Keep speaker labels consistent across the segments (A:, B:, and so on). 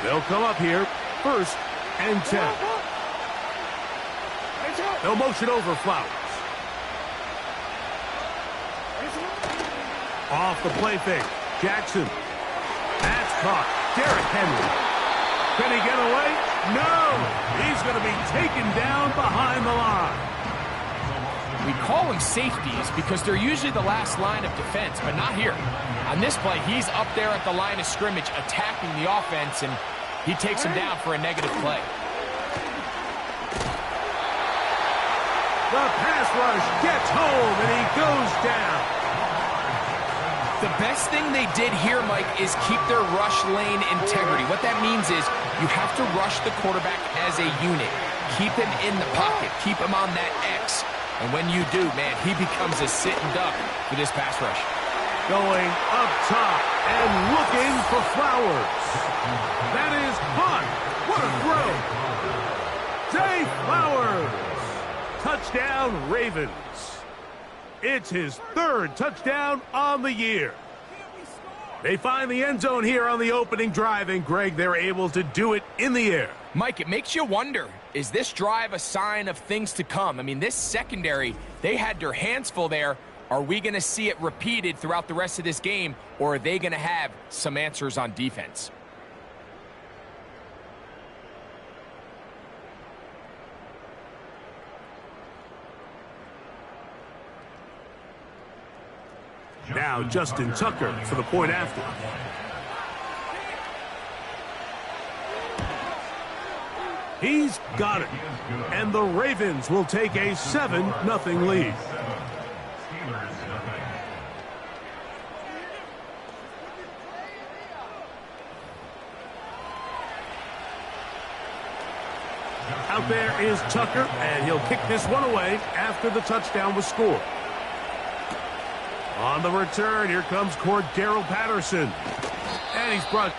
A: They'll come up here, 1st and 10. They'll motion over Flowers. Off the play fake. Jackson. That's caught. Derrick Henry. Can he get away? No! He's going to be taken down behind the line.
B: We call them safeties because they're usually the last line of defense, but not here. On this play, he's up there at the line of scrimmage attacking the offense, and he takes him down for a negative play.
A: The pass rush gets home, and he goes down.
B: The best thing they did here, Mike, is keep their rush lane integrity. What that means is you have to rush the quarterback as a unit. Keep him in the pocket. Keep him on that X. And when you do, man, he becomes a sitting duck for this pass rush.
A: Going up top and looking for Flowers. That is Hunt. What a throw. Zay Flowers. Touchdown, Ravens. It's his 3rd touchdown on the year. They find the end zone here on the opening drive, and Greg, they're able to do it in the air.
B: Mike, it makes you wonder, is this drive a sign of things to come? I mean, this secondary, they had their hands full there. Are we going to see it repeated throughout the rest of this game, or are they going to have some answers on defense?
A: Now Justin Tucker for the point after. He's got it. And the Ravens will take a 7-0 lead. Out there is Tucker, and he'll kick this one away after the touchdown was scored. On the return, here comes Cordero Patterson. And he's brought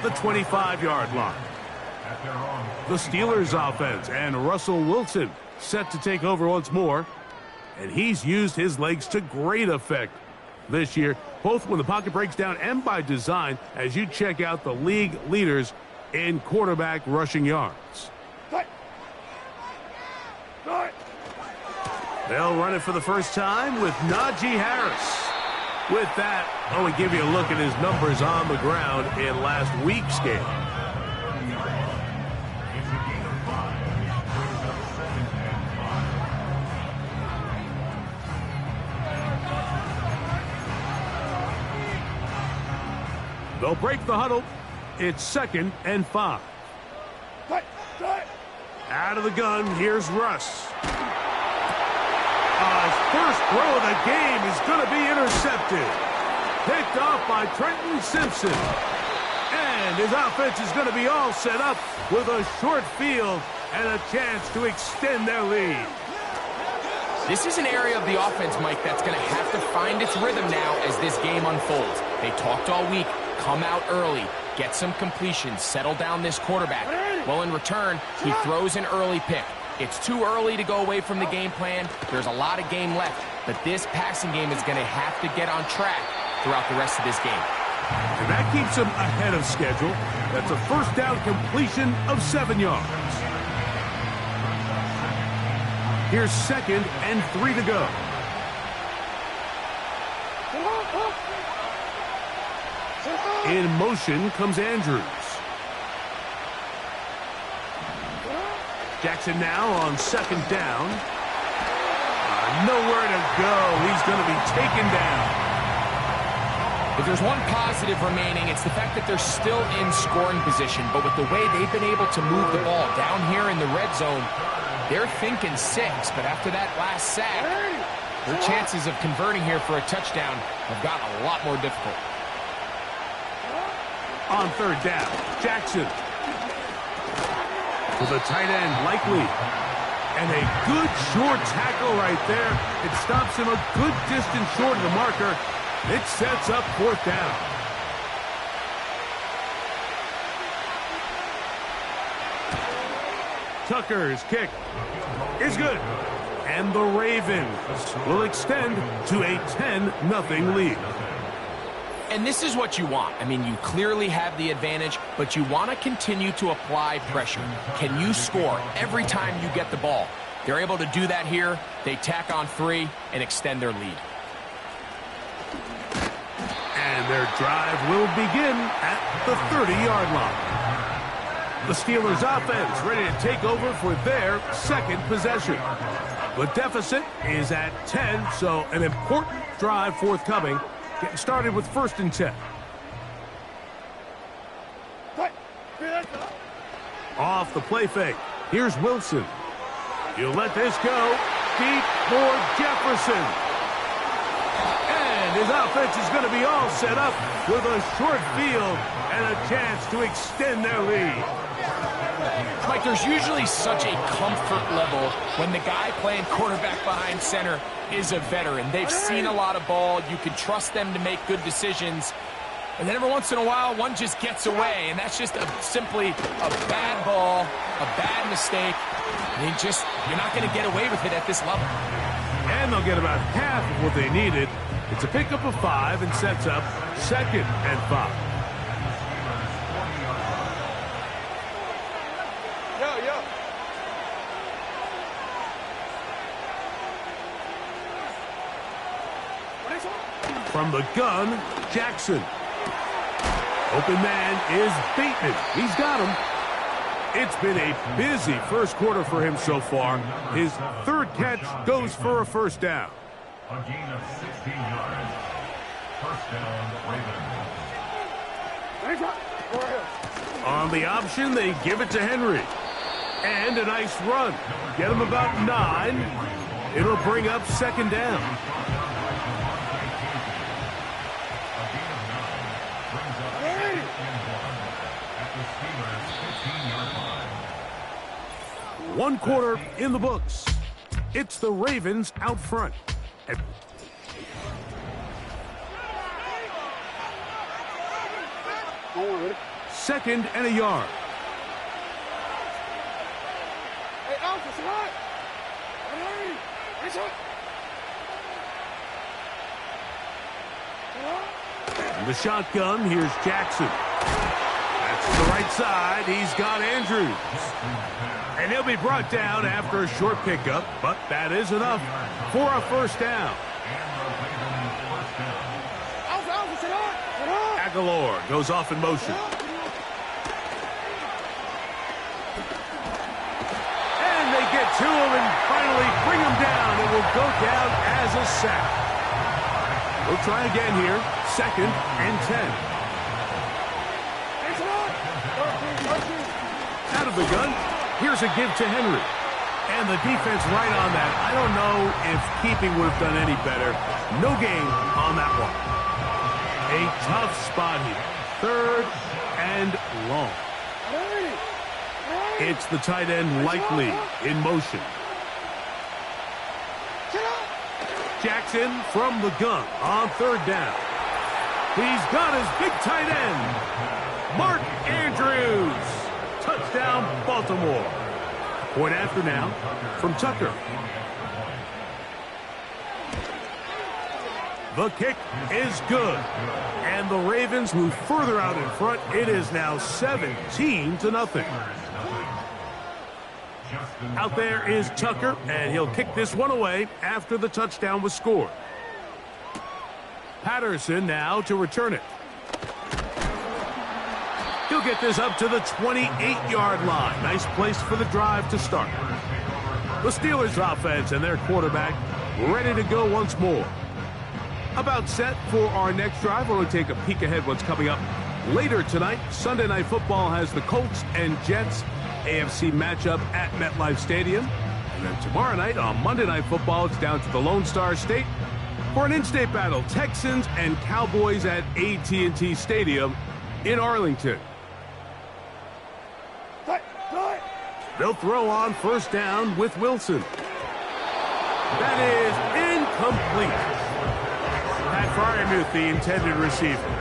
A: the 25-yard line. The Steelers offense and Russell Wilson set to take over once more. And he's used his legs to great effect this year, both when the pocket breaks down and by design, as you check out the league leaders in quarterback rushing yards. They'll run it for the first time with Najee Harris. With that, I want to give you a look at his numbers on the ground in last week's game. They'll break the huddle. It's 2nd and 5. Out of the gun, here's Russ. His first throw of the game is going to be intercepted. Picked off by Trenton Simpson. And his offense is going to be all set up with a short field and a chance to extend their lead.
B: This is an area of the offense, Mike, that's going to have to find its rhythm now as this game unfolds. They talked all week. Come out early, get some completions, settle down this quarterback. Well, in return, he throws an early pick. It's too early to go away from the game plan. There's a lot of game left, but this passing game is going to have to get on track throughout the rest of this game.
A: And that keeps him ahead of schedule. That's a first down completion of 7 yards. Here's 2nd and 3 to go. In motion comes Andrews. Jackson now on 2nd down. Nowhere to go. He's going to be taken down.
B: If there's one positive remaining, it's the fact that they're still in scoring position. But with the way they've been able to move the ball down here in the red zone, they're thinking 6. But after that last sack, their chances of converting here for a touchdown have gotten a lot more difficult.
A: On 3rd down, Jackson. To the tight end, Likely. And a good short tackle right there. It stops him a good distance short of the marker. It sets up 4th down. Tucker's kick is good. And the Ravens will extend to a 10-0 lead.
B: And this is what you want. I mean, you clearly have the advantage, but you want to continue to apply pressure. Can you score every time you get the ball? They're able to do that here. They tack on 3 and extend their lead.
A: And their drive will begin at the 30-yard line. The Steelers offense ready to take over for their 2nd possession. The deficit is at 10, so an important drive forthcoming. Getting started with 1st and 10. Off the play fake. Here's Wilson. He'll let this go. Deep for Jefferson. And his offense is going to be all set up with a short field and a chance to extend their lead.
B: Mike, there's usually such a comfort level when the guy playing quarterback behind center is a veteran. They've seen a lot of ball. You can trust them to make good decisions. And then every once in a while, one just gets away. And that's just simply a bad ball, a bad mistake. And you're not going to get away with it at this level.
A: And they'll get about half of what they needed. It's a pickup of 5 and sets up 2nd and 5. From the gun, Jackson. Open man is Bateman. He's got him. It's been a busy first quarter for him so far. His 3rd catch goes for a 1st down.
C: A gain of 16 yards. 1st down, Ravens.
A: On the option, they give it to Henry. And a nice run. Get him about 9. It'll bring up 2nd down. One quarter in the books. It's the Ravens out front. 2nd and a yard.
D: Hey, Alpha, say what? Hey, it's up.
A: In the shotgun, here's Jackson. That's to the right side. He's got Andrews. And he'll be brought down after a short pickup, but that is enough for a first down.
D: Alpha, sit up.
A: Aguilar goes off in motion. And they get to him and finally bring him down. It will go down as a sack. We'll try again here. 2nd and 10. Out of the gun. Here's a give to Henry. And the defense right on that. I don't know if keeping would have done any better. No gain on that one. A tough spot here. 3rd and long. It's the tight end Likely in motion. Jackson from the gun on 3rd down. He's got his big tight end, Mark Andrews. Touchdown, Baltimore. Point after now from Tucker. The kick is good. And the Ravens move further out in front. It is now 17-0. Out there is Tucker, and he'll kick this one away after the touchdown was scored. Patterson now to return it. He'll get this up to the 28-yard line. Nice place for the drive to start. The Steelers offense and their quarterback ready to go once more. About set for our next drive. We're going to take a peek ahead what's coming up later tonight. Sunday Night Football has the Colts and Jets AFC matchup at MetLife Stadium. And then tomorrow night on Monday Night Football, it's down to the Lone Star State for an in-state battle. Texans and Cowboys at AT&T Stadium in Arlington. They'll throw on 1st down with Wilson. That is incomplete. Pat Fryermuth, the intended receiver.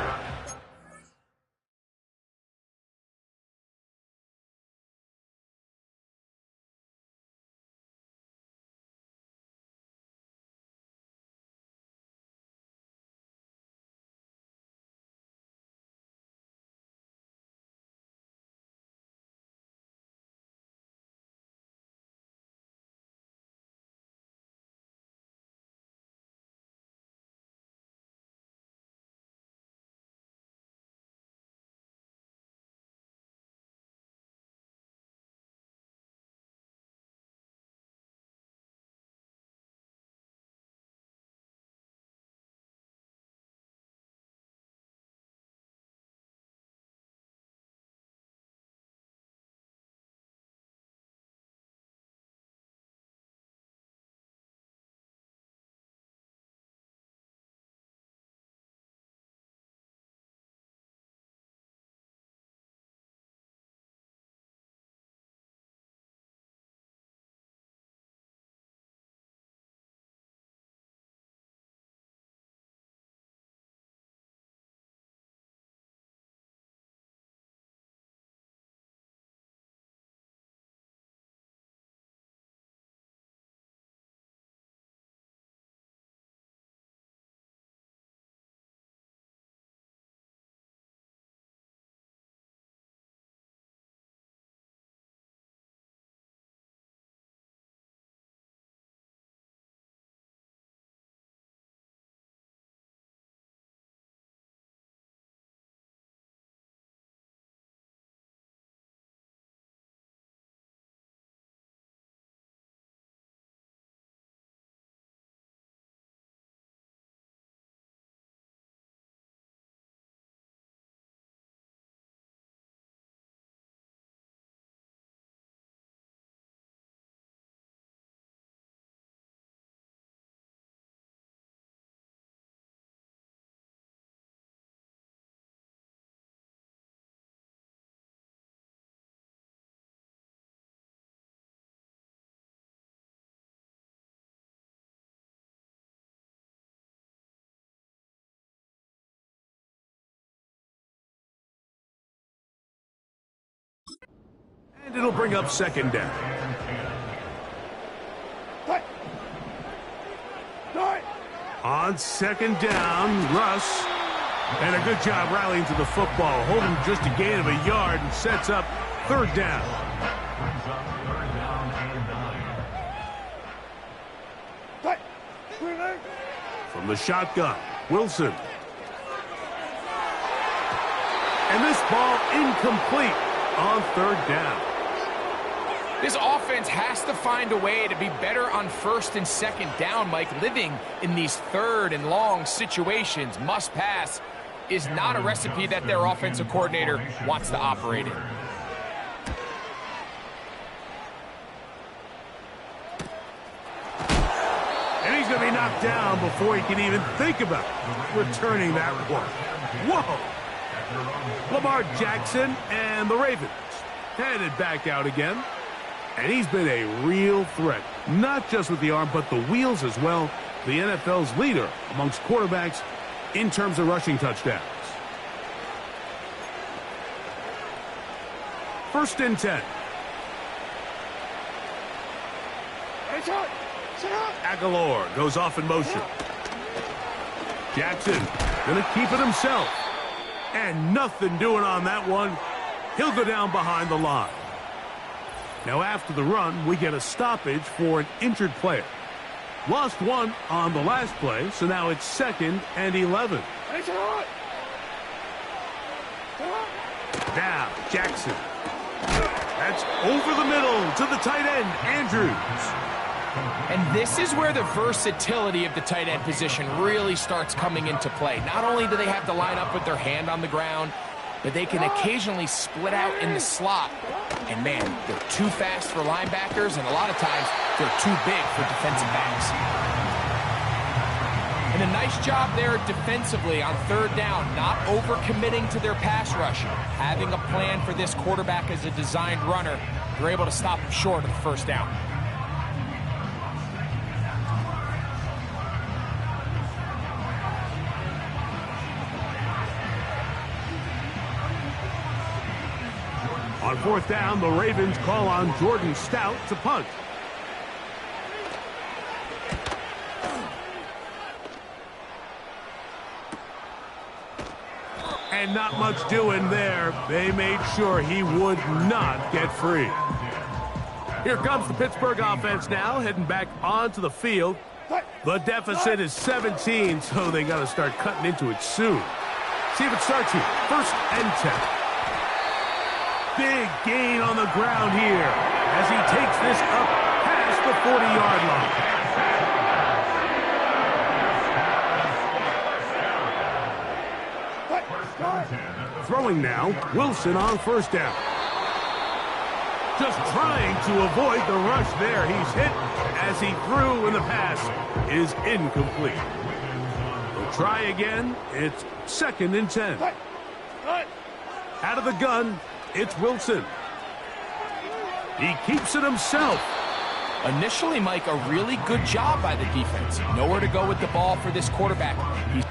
A: And it'll bring up second down. On second down, Russ. And a good job rallying to the football. Holding just a gain of a yard and sets up third down. From the shotgun, Wilson. And this ball incomplete on third down.
B: This offense has to find a way to be better on first and second down, Mike. Living in these third and long situations, must pass, is not a recipe that their offensive coordinator wants to operate in.
A: And he's going to be knocked down before he can even think about returning that one. Whoa! Lamar Jackson and the Ravens headed back out again. And he's been a real threat, not just with the arm, but the wheels as well. The NFL's leader amongst quarterbacks in terms of rushing touchdowns. First and 10. Aguilar goes off in motion. Jackson gonna keep it himself. And nothing doing on that one. He'll go down behind the line. Now after the run, we get a stoppage for an injured player. Lost one on the last play, so now it's 2nd and 11. Now Jackson. That's over the middle to the tight end, Andrews.
B: And this is where the versatility of the tight end position really starts coming into play. Not only do they have to line up with their hand on the ground, but they can occasionally split out in the slot. And man, they're too fast for linebackers, and a lot of times they're too big for defensive backs. And a nice job there defensively on third down, not overcommitting to their pass rush. Having a plan for this quarterback as a designed runner, they're able to stop him short of the first down.
A: On fourth down, the Ravens call on Jordan Stout to punt. And not much doing there. They made sure he would not get free. Here comes the Pittsburgh offense now, heading back onto the field. The deficit is 17, so they got to start cutting into it soon. See if it starts here. First and 10. Big gain on the ground here as he takes this up past the 40-yard line. Throwing now, Wilson on first down. Just trying to avoid the rush there. He's hit as he threw, and the pass is incomplete. They'll try again. It's 2nd and 10. Out of the gun. It's Wilson. He keeps it himself.
B: Initially, Mike, a really good job by the defense. Nowhere to go with the ball for this quarterback. He's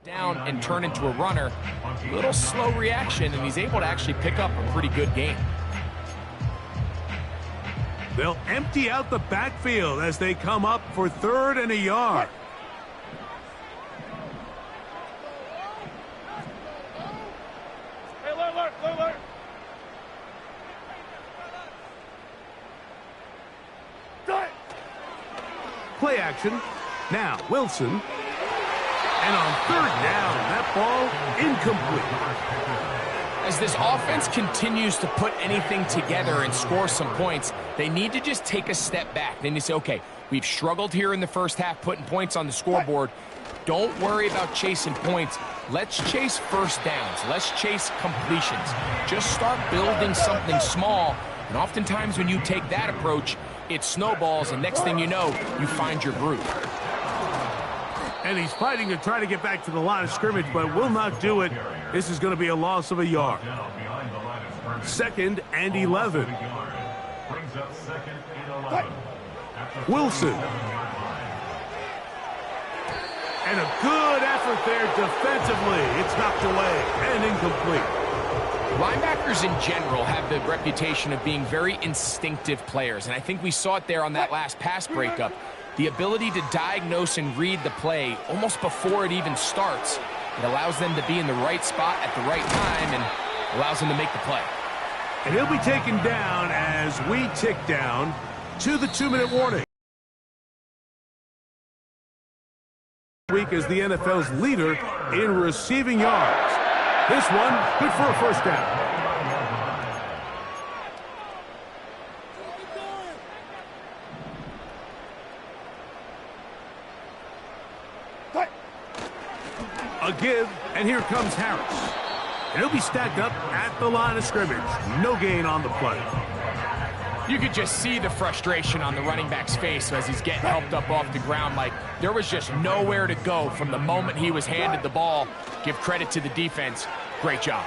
B: down and turn into a runner. A little slow reaction, and he's able to actually pick up a pretty good game.
A: They'll empty out the backfield as they come up for 3rd and a yard.
D: Hey, alert.
A: Play action. Now Wilson. And on 3rd down, that ball incomplete.
B: As this offense continues to put anything together and score some points, they need to just take a step back. They need to say, okay, we've struggled here in the first half putting points on the scoreboard. Don't worry about chasing points. Let's chase first downs. Let's chase completions. Just start building something small. And oftentimes when you take that approach, it snowballs, and next thing you know, you find your groove.
A: And he's fighting to try to get back to the line of scrimmage, but will not do it. This is going to be a loss of a yard. 2nd and 11. Wilson. And a good effort there defensively. It's knocked away and incomplete.
B: Linebackers in general have the reputation of being very instinctive players, and I think we saw it there on that last pass breakup. The ability to diagnose and read the play almost before it even starts. It allows them to be in the right spot at the right time and allows them to make the play.
A: And he'll be taken down as we tick down to the 2-minute warning. Week is the NFL's leader in receiving yards. This one, good for a first down. A give, and here comes Harris. And he'll be stacked up at the line of scrimmage. No gain on the play.
B: You could just see the frustration on the running back's face as he's getting helped up off the ground. Like, there was just nowhere to go from the moment he was handed the ball. Give credit to the defense. Great job.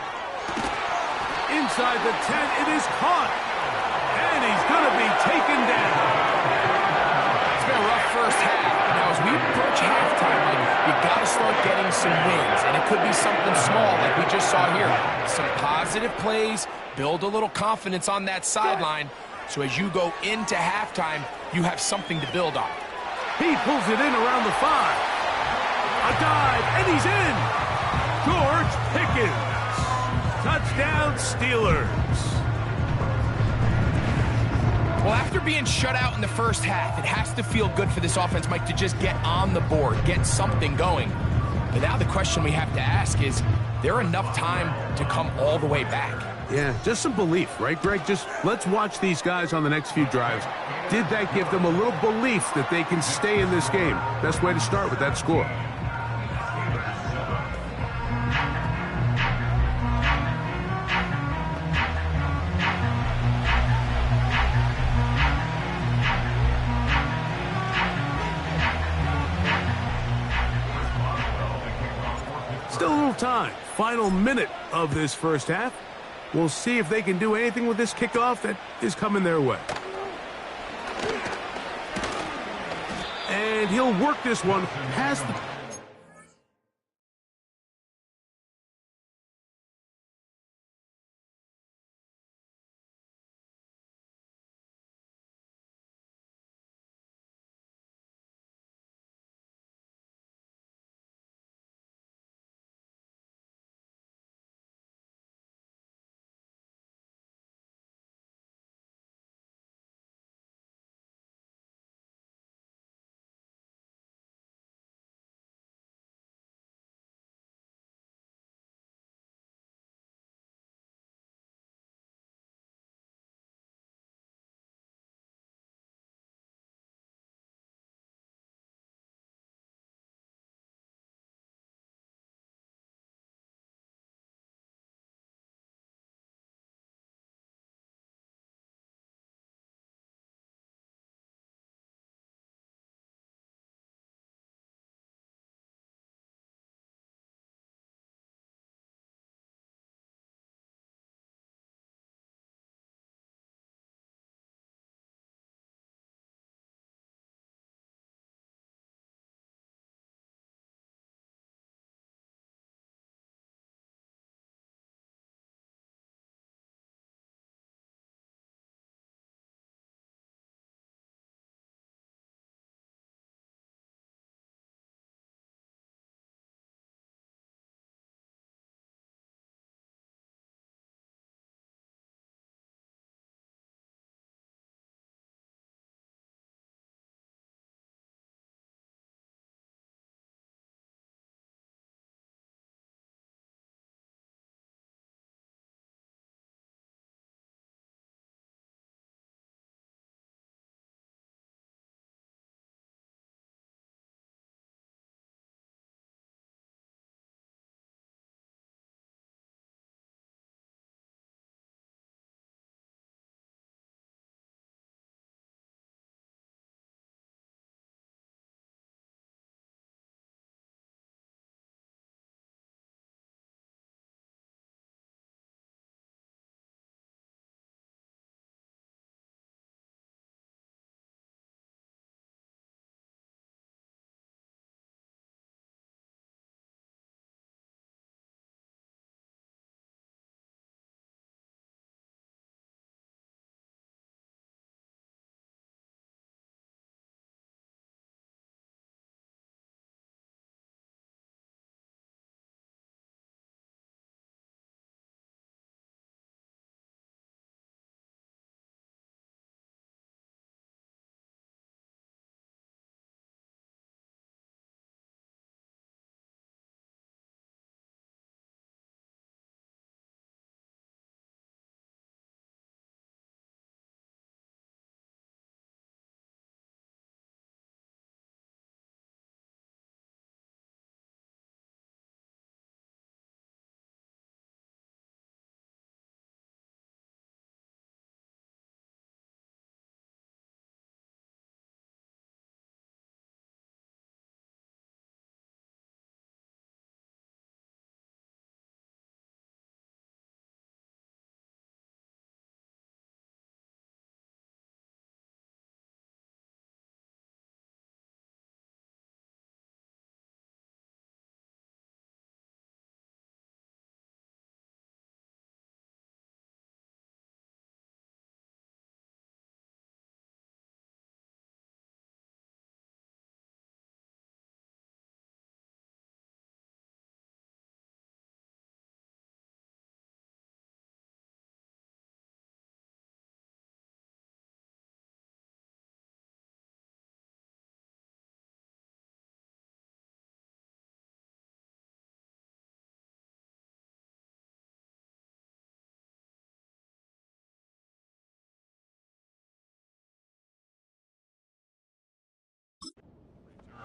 A: Inside the 10, it is caught. And he's going to be taken down.
B: It's been a rough first half. Now, as we approach halftime, you got to start getting some wins. And it could be something small like we just saw here. Some positive plays, build a little confidence on that sideline. So as you go into halftime, you have something to build on.
A: He pulls it in around the 5. A dive, and he's in. George Pickens. Touchdown, Steelers.
B: Well, after being shut out in the first half, it has to feel good for this offense, Mike, to just get on the board, get something going. But now the question we have to ask is there enough time to come all the way back?
A: Yeah, just some belief, right, Greg? Just let's watch these guys on the next few drives. Did that give them a little belief that they can stay in this game? Best way to start with that score. Still a little time. Final minute of this first half. We'll see if they can do anything with this kickoff that is coming their way. And he'll work this one past the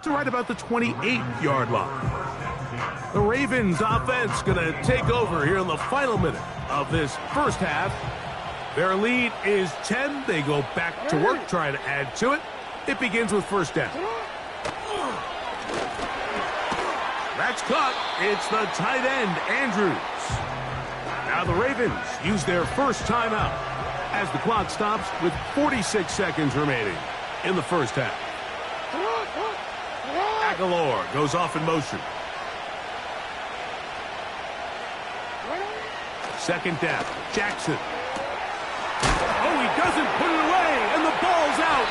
A: to right about the 28-yard line. The Ravens offense going to take over here in the final minute of this first half. Their lead is 10. They go back to work, trying to add to it. It begins with first down. That's caught. It's the tight end, Andrews. Now the Ravens use their first timeout as the clock stops with 46 seconds remaining in the first half. Aguilar goes off in motion. Second down, Jackson. Oh, he doesn't put it away, and the ball's out.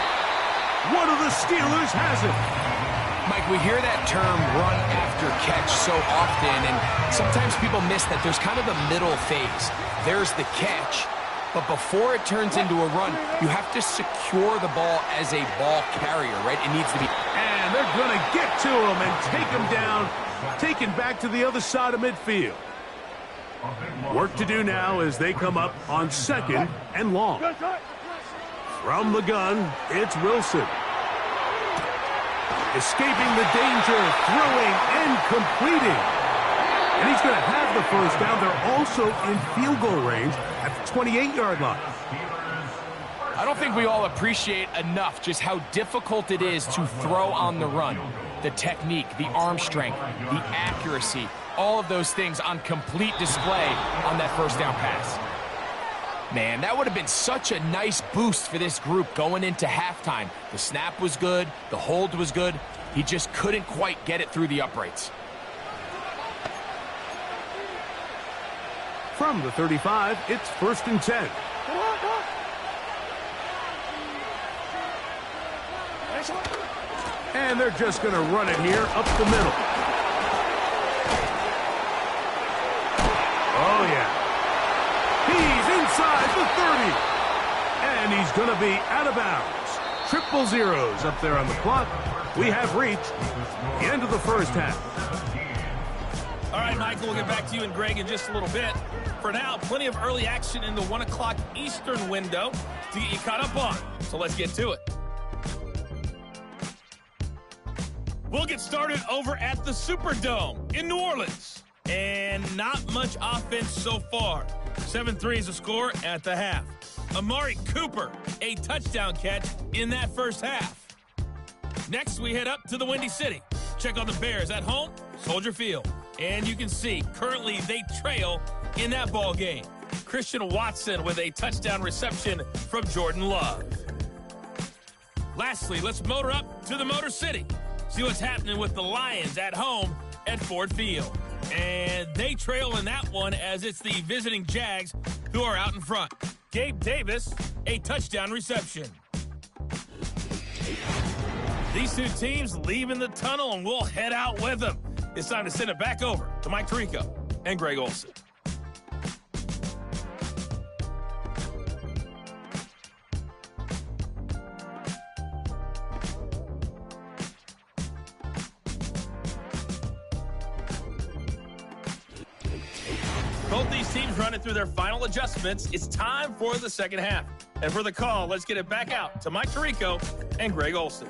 A: One of the Steelers has it.
B: Mike, we hear that term run after catch so often, and sometimes people miss that there's kind of a middle phase. There's the catch, but before it turns into a run, you have to secure the ball as a ball carrier, right? It needs to be.
A: And they're going to get to him and take him down, taken back to the other side of midfield. Work to do now as they come up on second and long. From the gun, it's Wilson. Escaping the danger, throwing and completing. And he's going to have the first down. They're also in field goal range at the 28-yard line.
B: I don't think we all appreciate enough just how difficult it is to throw on the run. The technique, the arm strength, the accuracy, all of those things on complete display on that first down pass. Man, that would have been such a nice boost for this group going into halftime. The snap was good, the hold was good. He just couldn't quite get it through the uprights.
A: From the 35, it's first and 10. And they're just going to run it here up the middle. Oh, yeah. He's inside the 30. And he's going to be out of bounds. Triple zeros up there on the clock. We have reached the end of the first half.
E: All right, Michael, we'll get back to you and Greg in just a little bit. For now, plenty of early action in the 1 o'clock Eastern window to get you caught up on. So let's get to it. We'll get started over at the Superdome in New Orleans. And not much offense so far. 7-3 is the score at the half. Amari Cooper, a touchdown catch in that first half. Next, we head up to the Windy City. Check on the Bears at home, Soldier Field. And you can see, currently they trail in that ball game. Christian Watson with a touchdown reception from Jordan Love. Lastly, let's motor up to the Motor City. See what's happening with the Lions at home at Ford Field. And they trail in that one as it's the visiting Jags who are out in front. Gabe Davis, a touchdown reception. These two teams leaving the tunnel, and we'll head out with them. It's time to send it back over to Mike Tirico and Greg Olsen. Both these teams running through their final adjustments. It's time for the second half. And for the call, let's get it back out to Mike Tirico and Greg Olsen.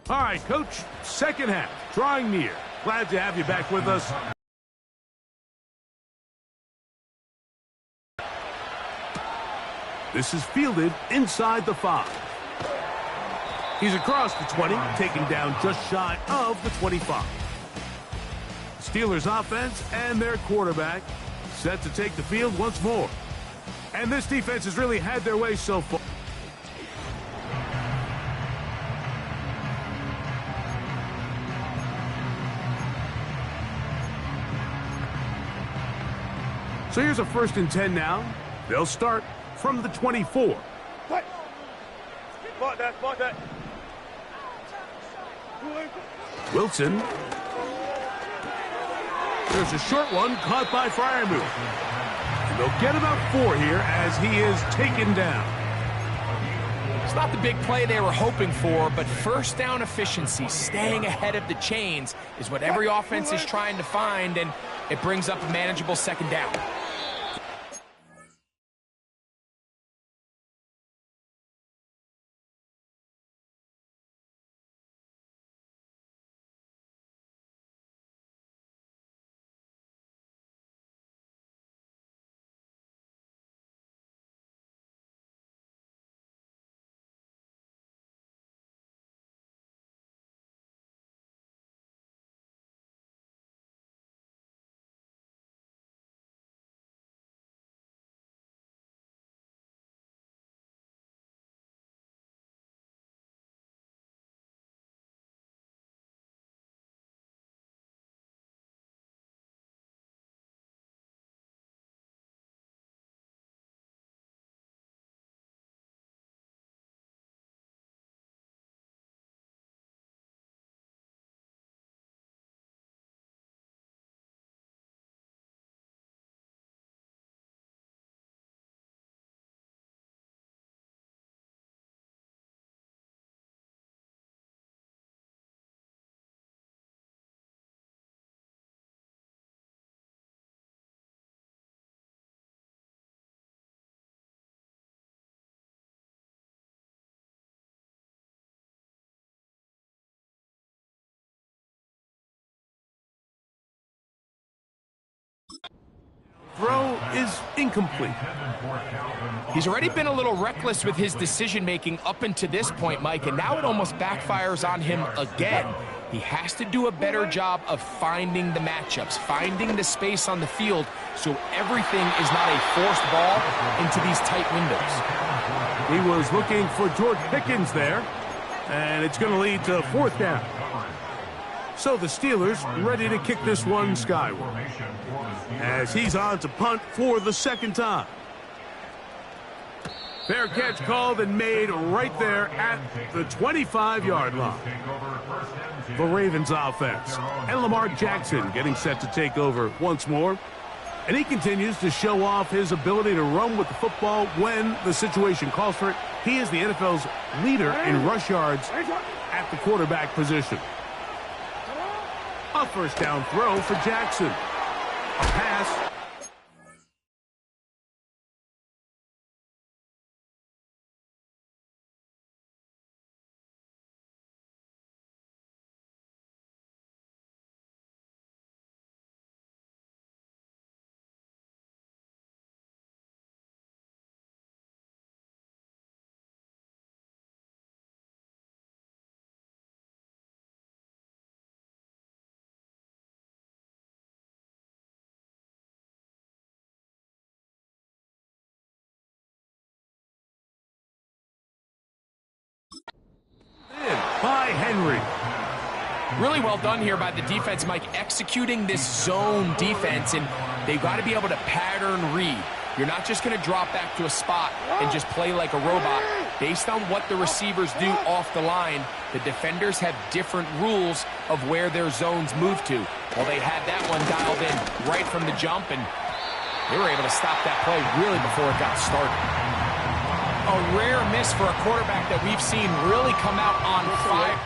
A: All right, Coach, second half, drawing near. Glad to have you back with us. This is fielded inside the 5. He's across the 20, taken down just shy of the 25. Steelers offense and their quarterback set to take the field once more. And this defense has really had their way so far. So here's a first and 10 now. They'll start from the 24.
D: Spot that.
A: Wilson. There's a short one caught by Freiermuth. And they'll get about 4 here as he is taken down.
B: It's not the big play they were hoping for, but first down efficiency, staying ahead of the chains, is what every offense is trying to find, and it brings up a manageable second down.
A: throw is incomplete.
B: He's already been a little reckless with his decision-making up until this point, Mike, and now it almost backfires on him again. He has to do a better job of finding the matchups, finding the space on the field so everything is not a forced ball into these tight windows.
A: He was looking for George Pickens there, and it's going to lead to 4th down. So the Steelers ready to kick this one skyward as he's on to punt for the 2nd time. Fair catch called and made right there at the 25-yard line. The Ravens offense and Lamar Jackson getting set to take over once more. And he continues to show off his ability to run with the football when the situation calls for it. He is the NFL's leader in rush yards at the quarterback position. A 1st down throw for Jackson. A pass. By Henry.
B: Really well done here by the defense, Mike, executing this zone defense, and they've got to be able to pattern read. You're not just going to drop back to a spot and just play like a robot. Based on what the receivers do off the line, the defenders have different rules of where their zones move to. Well, they had that one dialed in right from the jump, and they were able to stop that play really before it got started. A rare miss for a quarterback that we've seen really come out on fire.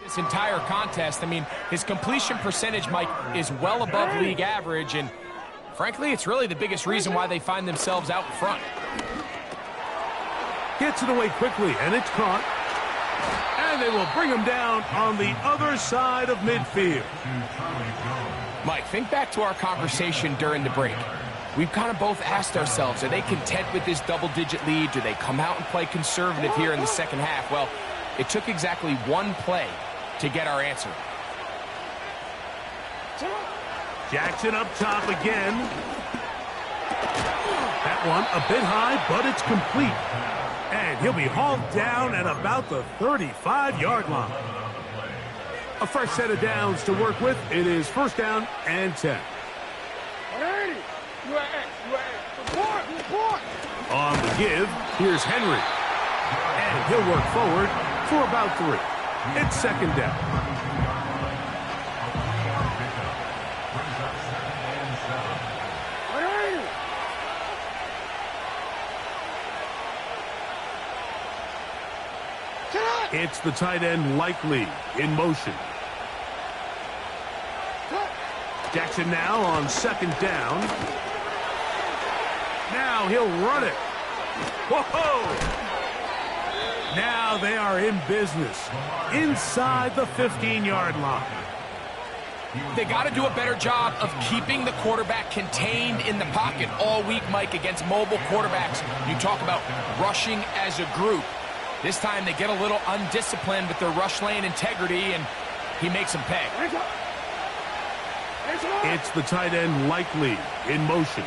B: This entire contest, I mean, his completion percentage, Mike, is well above league average, and frankly, it's really the biggest reason why they find themselves out in front.
A: Gets it away quickly, and it's caught. And they will bring him down on the other side of midfield.
B: Mike, think back to our conversation during the break. We've kind of both asked ourselves, are they content with this double-digit lead? Do they come out and play conservative here in the second half? Well, it took exactly one play to get our answer.
A: Jackson up top again. That one a bit high, but it's complete. And he'll be hauled down at about the 35-yard line. A fresh set of downs to work with. It is 1st down and 10. On the give, here's Henry. And he'll work forward for about 3. It's 2nd down. It's the tight end Likely in motion. Jackson now on second down. Now he'll run it. Whoa! Now they are in business inside the 15-yard line.
B: They got to do a better job of keeping the quarterback contained in the pocket all week, Mike, against mobile quarterbacks. You talk about rushing as a group. This time they get a little undisciplined with their rush lane integrity, and he makes them pay.
A: It's the tight end Likely in motion.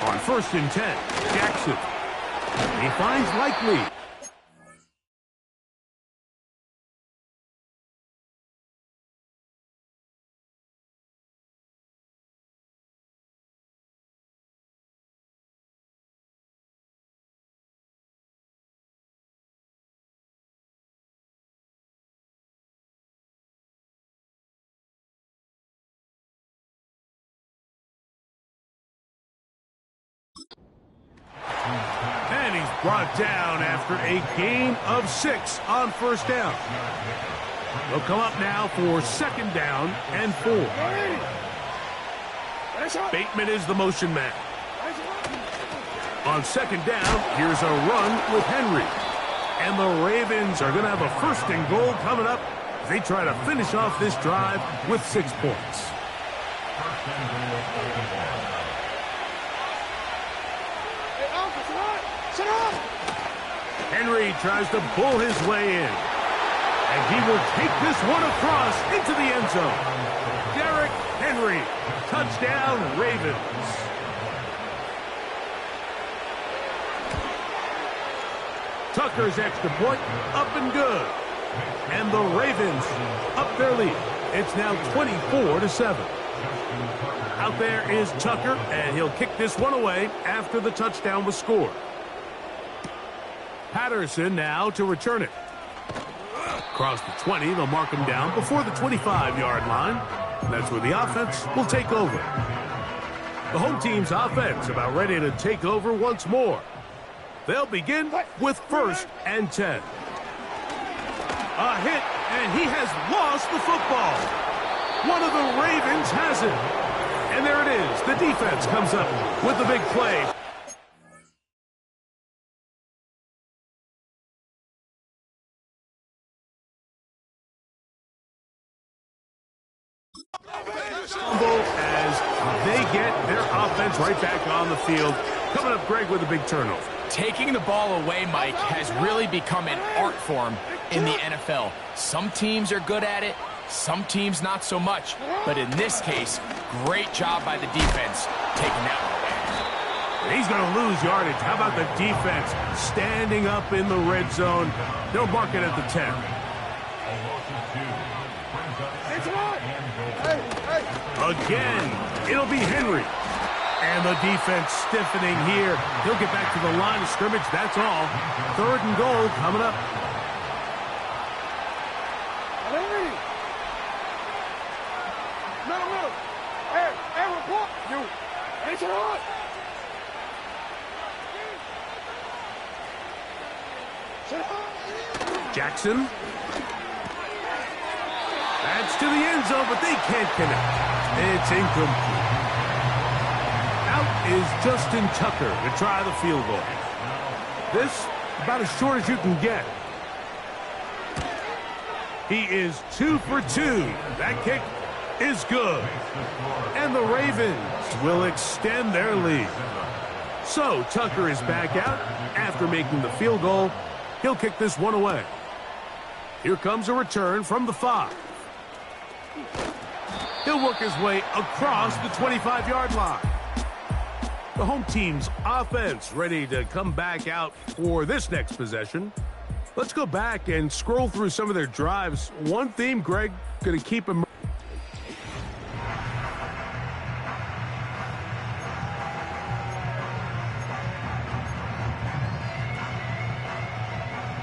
A: On 1st and 10, Jackson. He finds Likely. And he's brought down after a gain of 6 on 1st down. They'll come up now for 2nd down and 4. Bateman is the motion man. On 2nd down, here's a run with Henry. And the Ravens are going to have a 1st and goal coming up as they try to finish off this drive with 6 points. Henry tries to pull his way in. And he will take this one across into the end zone. Derrick Henry, touchdown Ravens. Tucker's extra point, up and good. And the Ravens up their lead. It's now 24-7. Out there is Tucker, and he'll kick this one away after the touchdown was scored. Patterson now to return it. Across the 20, they'll mark him down before the 25-yard line. That's where the offense will take over. The home team's offense about ready to take over once more. They'll begin with 1st and 10. A hit, and he has lost the football. One of the Ravens has it. And there it is. The defense comes up with the big play. As they get their offense right back on the field. Coming up, Greg, with a big turnover.
B: Taking the ball away, Mike, has really become an art form in the NFL. Some teams are good at it, some teams not so much. But in this case, great job by the defense taking that one away.
A: He's going to lose yardage. How about the defense standing up in the red zone? They'll mark it at the 10. Again, it'll be Henry. And the defense stiffening here. He'll get back to the line of scrimmage. That's all. 3rd and goal coming up. Jackson. That's to the end zone, but they can't connect. It's incomplete. Out is Justin Tucker to try the field goal. This about as short as you can get. He is 2 for 2. That kick is good. And the Ravens will extend their lead. So Tucker is back out after making the field goal. He'll kick this one away. Here comes a return from the 5. He'll work his way across the 25-yard line. The home team's offense ready to come back out for this next possession. Let's go back and scroll through some of their drives. One theme, Greg, going to keep them.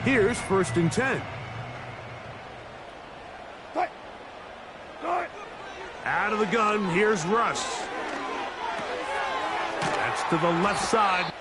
A: Here's 1st and 10. Out of the gun, here's Russ. That's to the left side.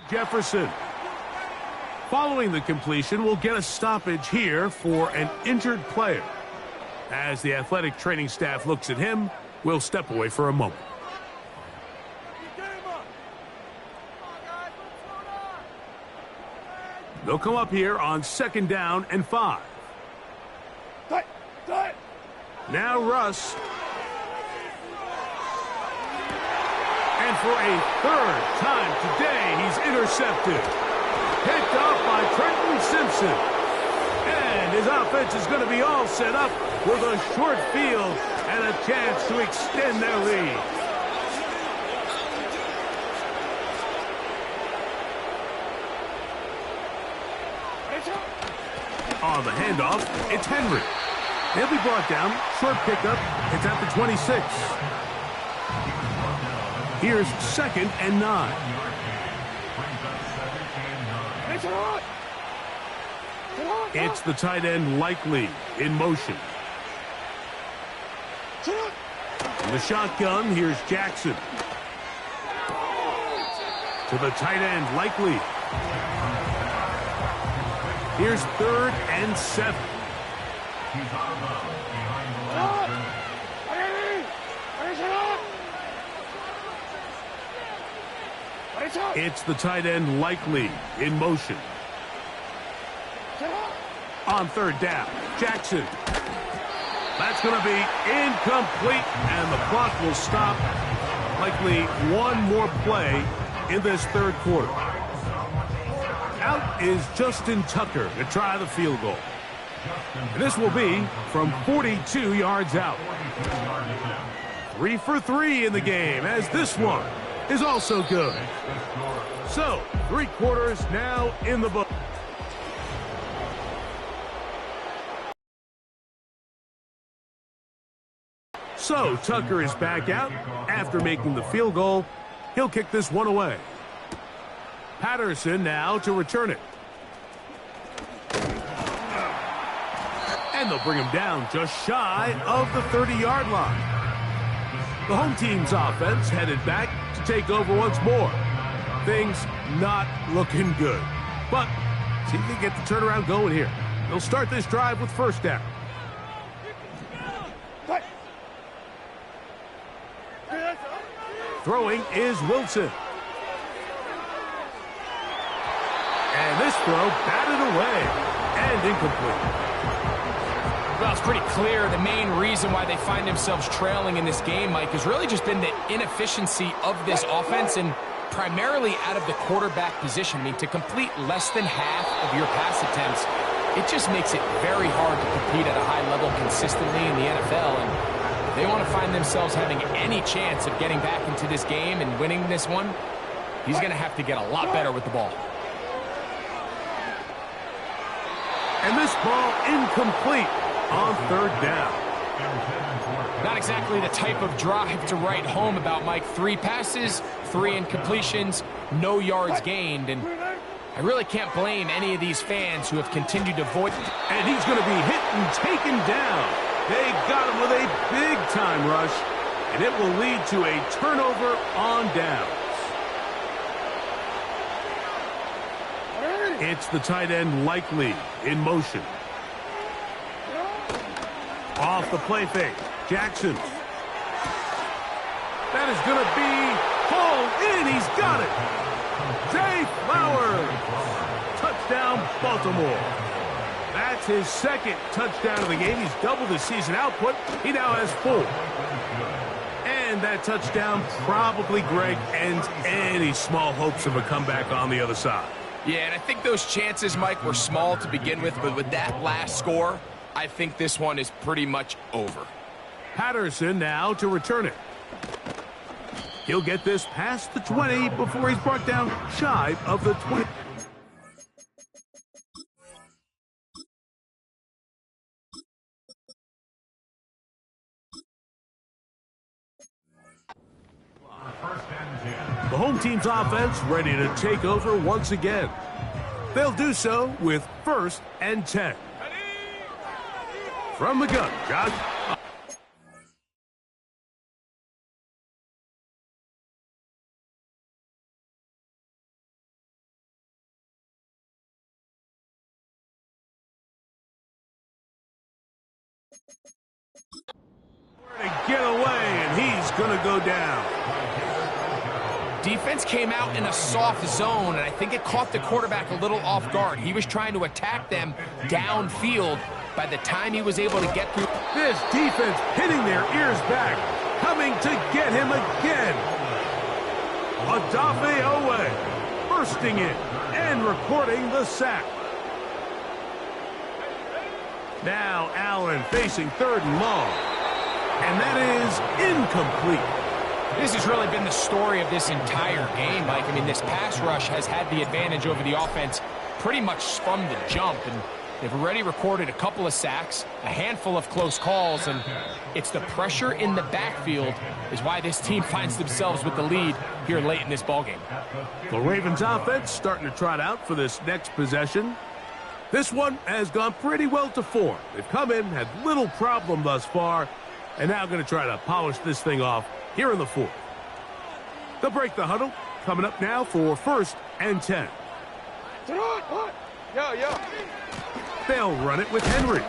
A: Jefferson. Following the completion, we'll get a stoppage here for an injured player. As the athletic training staff looks at him, we'll step away for a moment. They'll come up here on 2nd down and 5. Now Russ. And for a 3rd time today, he's intercepted. Picked off by Trenton Simpson. And his offense is going to be all set up with a short field and a chance to extend their lead. On the handoff, it's Henry. He'll be brought down. Short pickup. It's at the 26. Here's 2nd and 9. It's the tight end Likely in motion. In the shotgun, here's Jackson. To the tight end Likely. Here's 3rd and 7. It's the tight end Likely in motion. On 3rd down, Jackson. That's going to be incomplete, and the clock will stop. Likely one more play in this 3rd quarter. Out is Justin Tucker to try the field goal. And this will be from 42 yards out. 3 for 3 in the game, as this one is also good. So, 3 quarters now in the book. So, Tucker is back out after making the field goal. He'll kick this one away. Patterson now to return it. And they'll bring him down just shy of the 30-yard line. The home team's offense headed back to take over once more. Things not looking good. But see if they get the turnaround going here. They'll start this drive with 1st down. Throwing is Wilson. And this throw batted away and incomplete.
B: Well, it's pretty clear the main reason why they find themselves trailing in this game, Mike, has really just been the inefficiency of this offense and primarily out of the quarterback position. I mean, to complete less than half of your pass attempts, it just makes it very hard to compete at a high level consistently in the NFL. And if they want to find themselves having any chance of getting back into this game and winning this one, he's going to have to get a lot better with the ball.
A: And this ball incomplete on 3rd down.
B: Not exactly the type of drive to write home about, Mike. 3 passes, 3 incompletions, no yards gained. And I really can't blame any of these fans who have continued to avoid.
A: And he's going to be hit and taken down. They got him with a big-time rush, and it will lead to a turnover on downs. It's the tight end Likely in motion. Off the play fake, Jackson. That is going to be pulled in. He's got it. Zay Flowers. Touchdown, Baltimore. That's his 2nd touchdown of the game. He's doubled his season output. He now has 4. And that touchdown probably, Greg, ends any small hopes of a comeback on the other side.
B: Yeah, and I think those chances, Mike, were small to begin with, but with that last score, I think this one is pretty much over.
A: Patterson now to return it. He'll get this past the 20 before he's brought down shy of the 20. The home team's offense ready to take over once again. They'll do so with 1st and 10. From the gun, Josh. To get away, and he's going to go down.
B: Defense came out in a soft zone, and I think it caught the quarterback a little off guard. He was trying to attack them downfield. By the time he was able to get through...
A: This defense pinning their ears back, coming to get him again. Adafe Owe bursting in and recording the sack. Now Allen facing 3rd and long. And that is incomplete.
B: This has really been the story of this entire game, Mike. I mean, this pass rush has had the advantage over the offense pretty much from the jump. And they've already recorded a couple of sacks, a handful of close calls, and it's the pressure in the backfield is why this team finds themselves with the lead here late in this ballgame.
A: The Ravens offense starting to trot out for this next possession. This one has gone pretty well to form. They've come in, had little problem thus far, and now going to try to polish this thing off here in the 4th. They'll break the huddle. Coming up now for 1st and 10. They'll run it with Henry.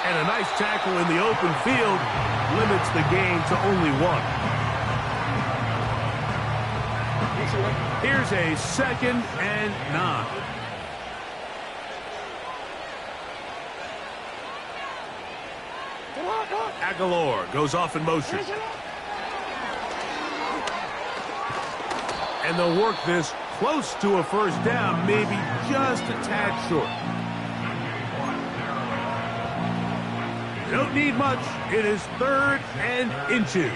A: And a nice tackle in the open field limits the game to only 1. Here's a 2nd and 9. Aguilar goes off in motion. And they'll work this close to a 1st down, maybe just a tad short. Don't need much. It is 3rd and inches.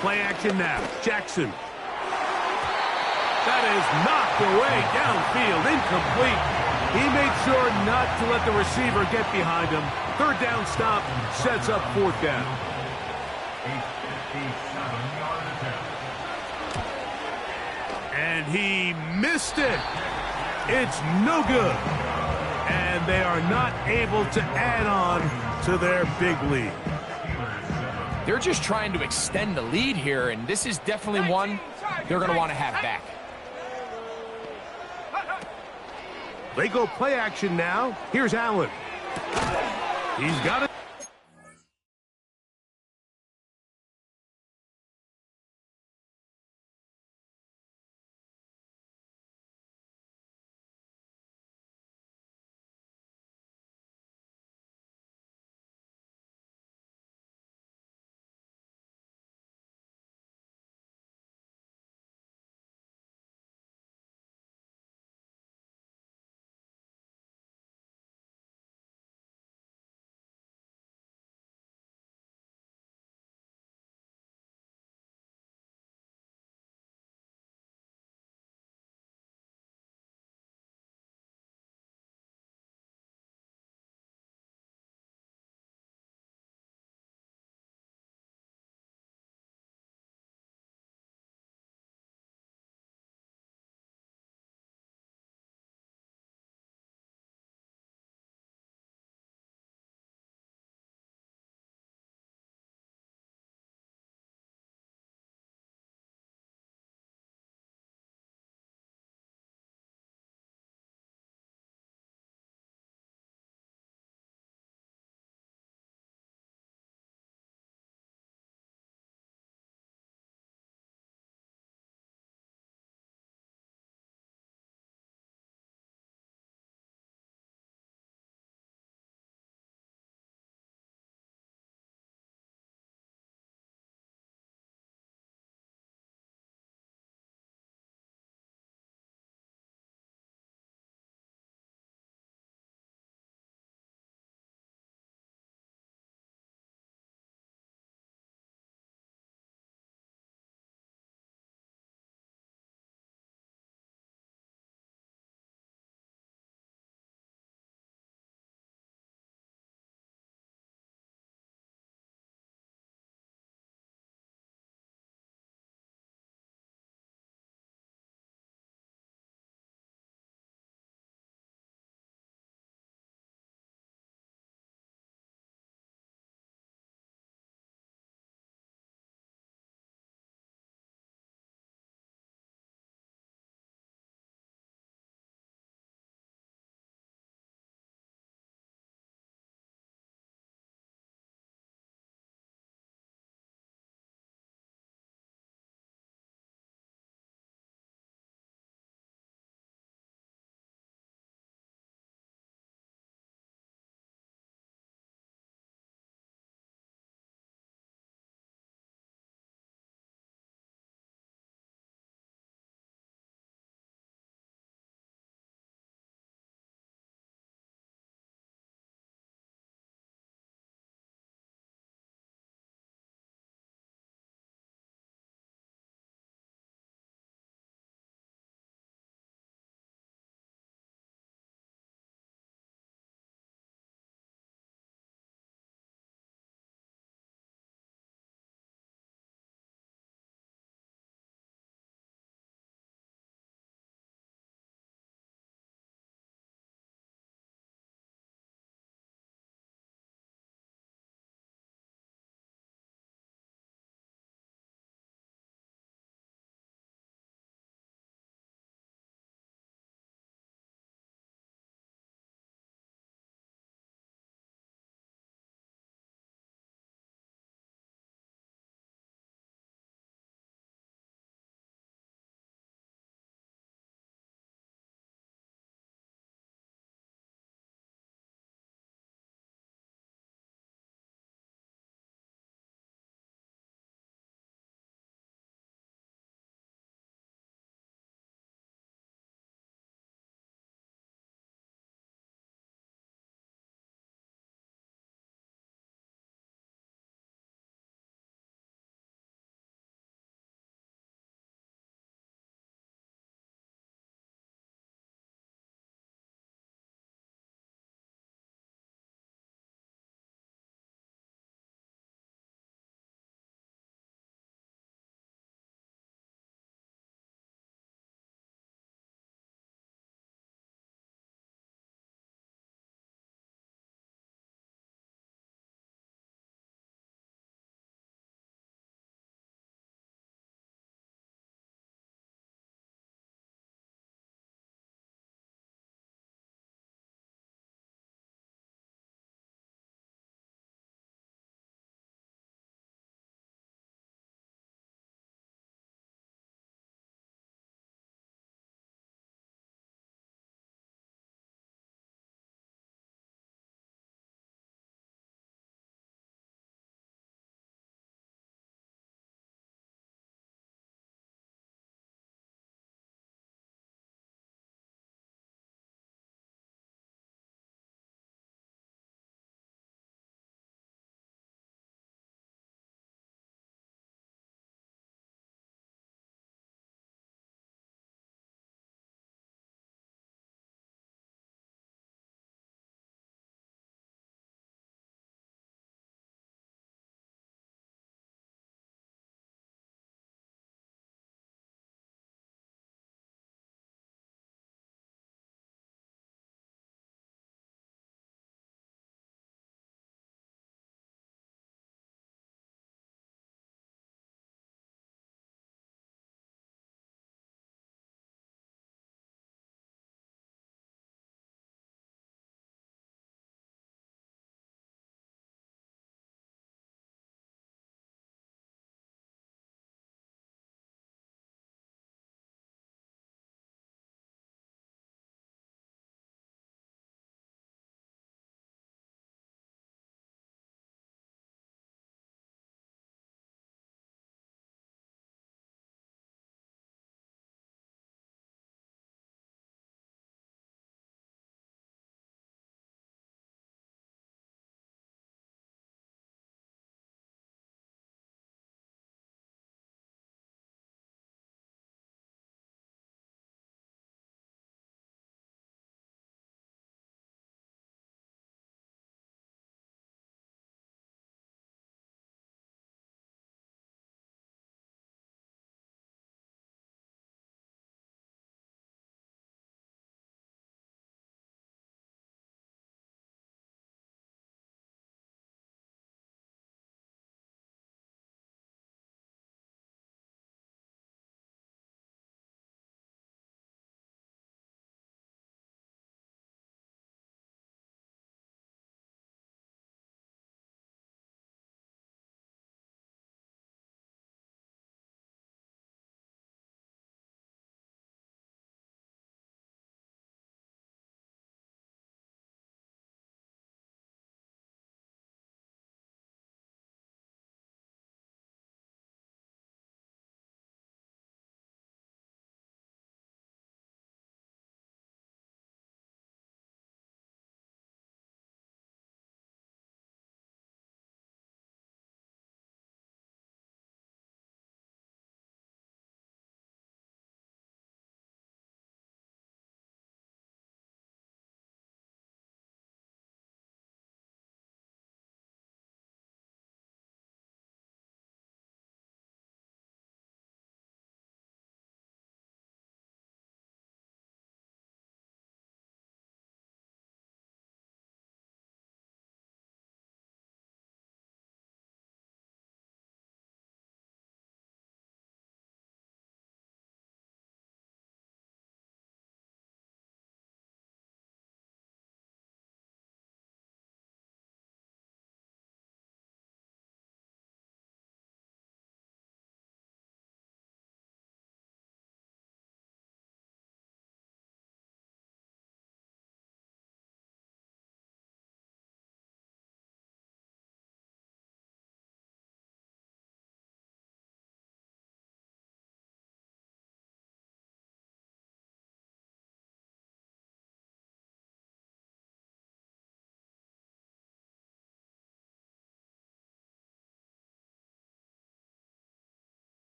A: Play action now. Jackson. That is knocked away downfield, incomplete. He made sure not to let the receiver get behind him. 3rd down stop sets up 4th down. And he missed it. It's no good. And they are not able to add on to their big lead.
B: They're just trying to extend the lead here, and this is definitely one they're going to want to have back.
A: They go play action now. Here's Allen. He's got it.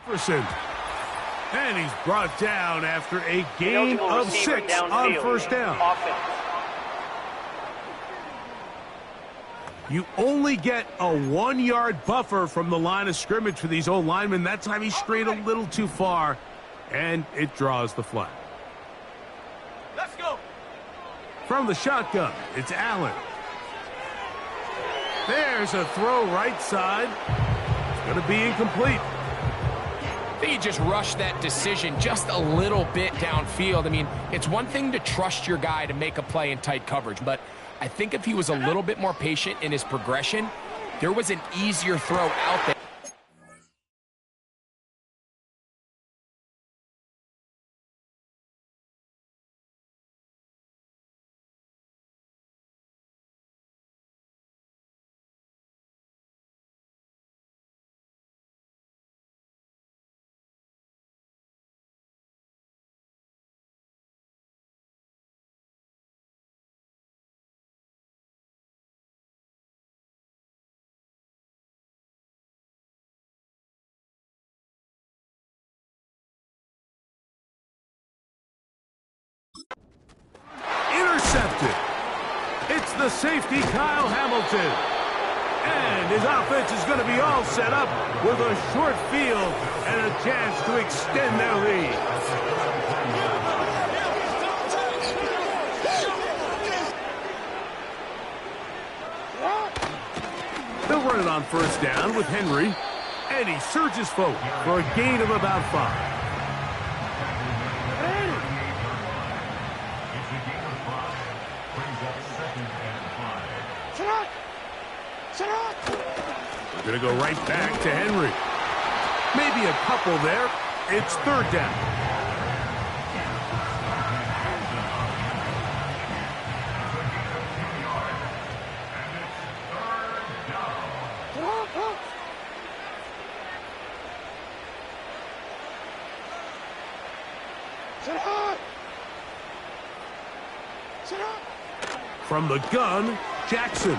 A: Jefferson. And he's brought down after a gain of 6 on first down. You only get a 1-yard buffer from the line of scrimmage for these old linemen. That time he strayed a little too far, and it draws the flag.
D: Let's go.
A: From the shotgun, it's Allen. There's a throw right side. It's going to be incomplete.
B: I think he just rushed that decision just a little bit downfield. I mean, it's one thing to trust your guy to make a play in tight coverage, but I think if he was a little bit more patient in his progression, there was an easier throw out there.
A: Intercepted. It's the safety, Kyle Hamilton. And his offense is going to be all set up with a short field and a chance to extend their lead. They'll run it on first down with Henry. And he surges forward for a gain of about 5. We're going to go right back to Henry. Maybe a couple there. It's third down. From the gun, Jackson.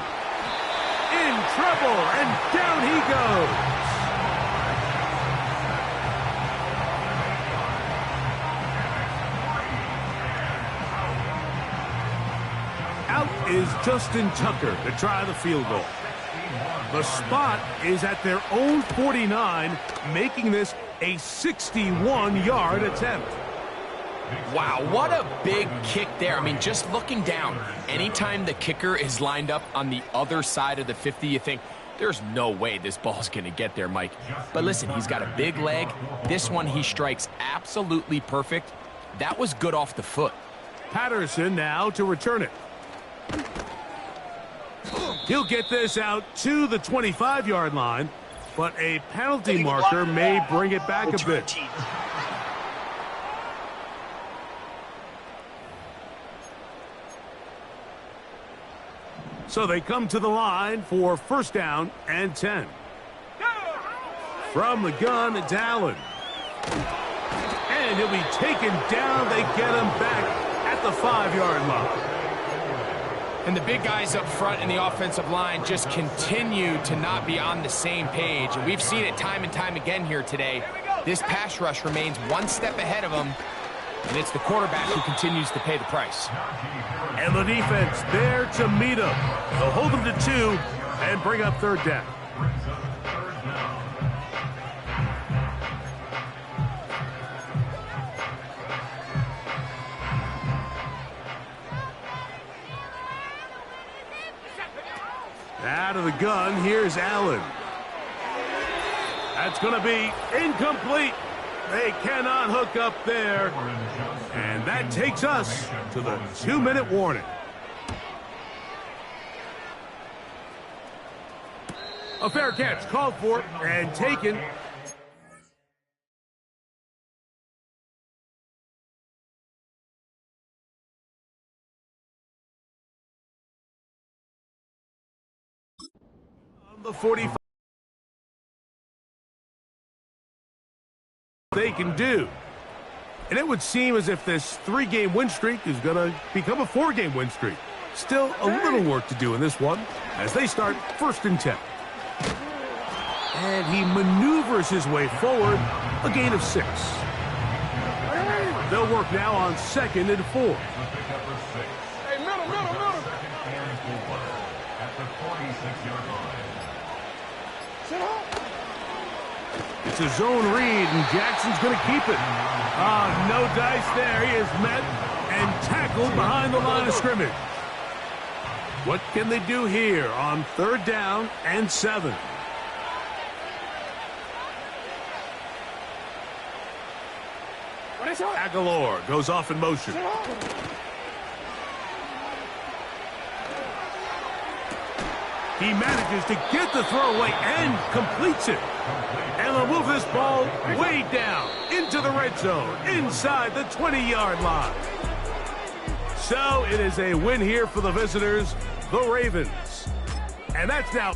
A: In trouble, and down he goes. Out is Justin Tucker to try the field goal. The spot is at their own 49, making this a 61-yard attempt.
B: Wow, what a big kick there. I mean, just looking down, anytime the kicker is lined up on the other side of the 50, you think, there's no way this ball's going to get there, Mike. But listen, he's got a big leg. This one he strikes absolutely perfect. That was good off the foot.
A: Patterson now to return it. He'll get this out to the 25-yard line, but a penalty marker may bring it back a bit. So they come to the line for first down and 10. From the gun, it's Allen. And he'll be taken down. They get him back at the 5-yard line.
B: And the big guys up front in the offensive line just continue to not be on the same page. And we've seen it time and time again here today. This pass rush remains one step ahead of them, and it's the quarterback who continues to pay the price.
A: And the defense there to meet him. They'll hold him to 2 and bring up third down. Out of the gun, here's Allen. That's going to be incomplete. They cannot hook up there. And that takes us to the 2-minute warning. A fair catch called for and taken. On the 45. They can do. And it would seem as if this 3-game win streak is going to become a 4-game win streak. Still a little work to do in this one as they start first and 10. And he maneuvers his way forward, a gain of 6. They'll work now on 2nd and 4.
D: Hey, middle.
C: At the 46-yard line.
D: Sit up.
A: It's a zone read, and Jackson's going to keep it. No dice there. He is met and tackled behind the line of scrimmage. What can they do here on 3rd down and 7? Aguilar goes off in motion. He manages to get the throw away and completes it. And they'll move this ball way down into the red zone, inside the 20-yard line. So it is a win here for the visitors, the Ravens. And that's now